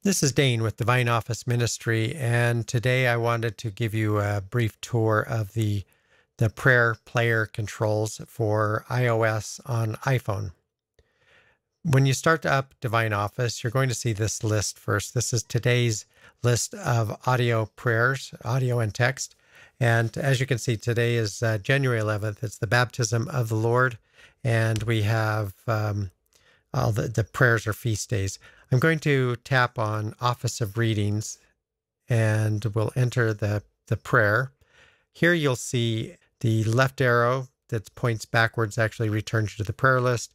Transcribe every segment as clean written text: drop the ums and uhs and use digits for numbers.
This is Dane with Divine Office Ministry, and today I wanted to give you a brief tour of the prayer player controls for iOS on iPhone. When you start up Divine Office, you're going to see this list first. This is today's list of audio prayers, audio and text. And as you can see, today is January 11th. It's the baptism of the Lord, and we have all the prayers or feast days. I'm going to tap on Office of Readings and we'll enter the prayer. Here you'll see the left arrow that points backwards actually returns you to the prayer list.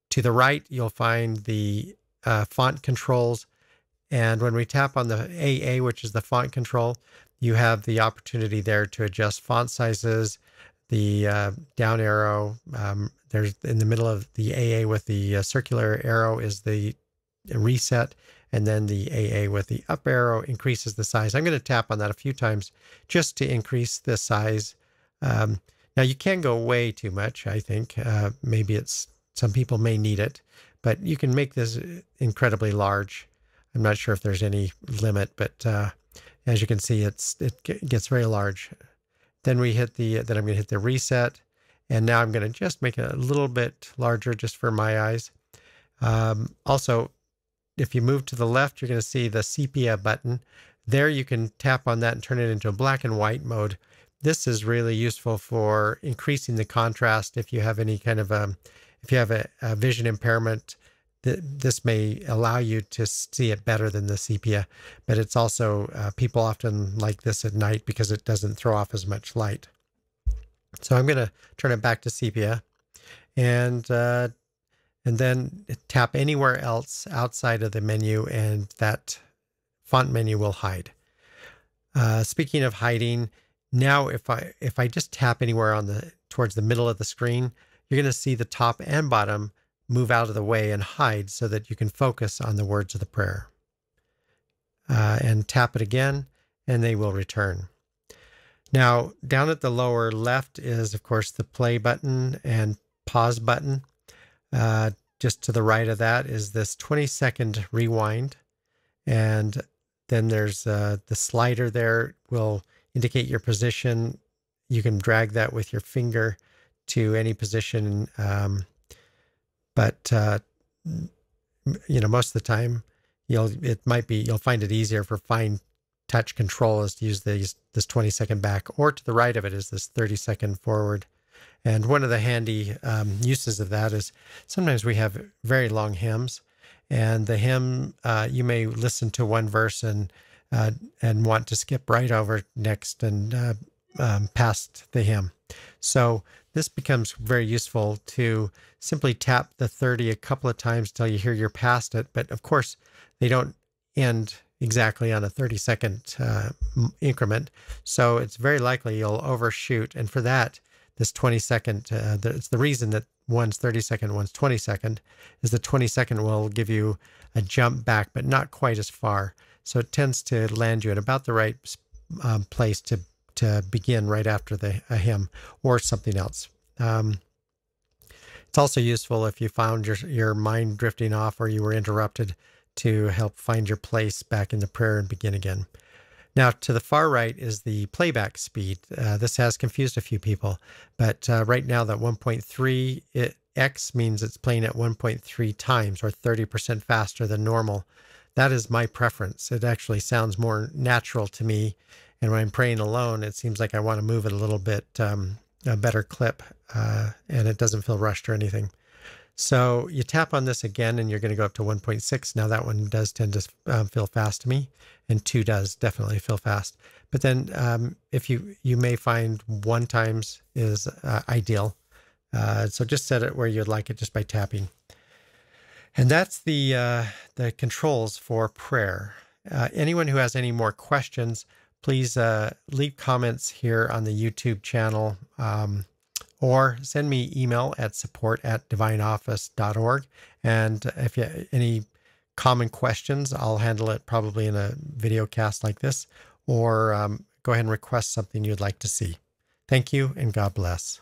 To the right, you'll find the font controls. And when we tap on the AA, which is the font control, you have the opportunity there to adjust font sizes. The down arrow, there's in the middle of the AA with the circular arrow is the reset, and then the AA with the up arrow increases the size. I'm going to tap on that a few times just to increase the size. Now you can go way too much, I think. Maybe some people may need it, but you can make this incredibly large. I'm not sure if there's any limit, but as you can see, it gets very large. Then I'm going to hit the reset, and now I'm going to just make it a little bit larger just for my eyes. Also, if you move to the left, you're going to see the sepia button. There you can tap on that and turn it into a black and white mode. This is really useful for increasing the contrast if you have any kind of if you have a vision impairment. This may allow you to see it better than the sepia, but it's also, people often like this at night because it doesn't throw off as much light. So I'm going to turn it back to sepia and then tap anywhere else outside of the menu, and that font menu will hide. Speaking of hiding, now if I just tap anywhere towards the middle of the screen, you're going to see the top and bottom move out of the way and hide so that you can focus on the words of the prayer. And tap it again, and they will return. Now, down at the lower left is, of course, the play button and pause button. Just to the right of that is this 20-second rewind. And then there's the slider there will indicate your position. You can drag that with your finger to any position. But most of the time, you'll find it easier for fine touch control is to use this 20-second back, or to the right of it is this 30-second forward. And one of the handy uses of that is sometimes we have very long hymns, and the hymn you may listen to one verse and want to skip right over next and past the hymn. So this becomes very useful to simply tap the 30 a couple of times until you hear you're past it. But of course, they don't end exactly on a 30-second increment. So it's very likely you'll overshoot. And for that, this 20-second, it's the reason that one's 30-second, one's 20-second, is the 20-second will give you a jump back, but not quite as far. So it tends to land you at about the right place to begin right after a hymn or something else. It's also useful if you found your mind drifting off or you were interrupted to help find your place back in the prayer and begin again. Now, to the far right is the playback speed. This has confused a few people, but right now that 1.3 X means it's playing at 1.3 times or 30% faster than normal. That is my preference. It actually sounds more natural to me. And when I'm praying alone, it seems like I want to move it a little bit, a better clip, and it doesn't feel rushed or anything. So you tap on this again, and you're going to go up to 1.6. Now that one does tend to feel fast to me, and 2 does definitely feel fast. But then if you may find 1 times is ideal. So just set it where you'd like it just by tapping. And that's the controls for prayer. Anyone who has any more questions, please leave comments here on the YouTube channel, or send me email at support@divineoffice.org. And if you have any common questions, I'll handle it probably in a video cast like this, or go ahead and request something you'd like to see. Thank you, and God bless.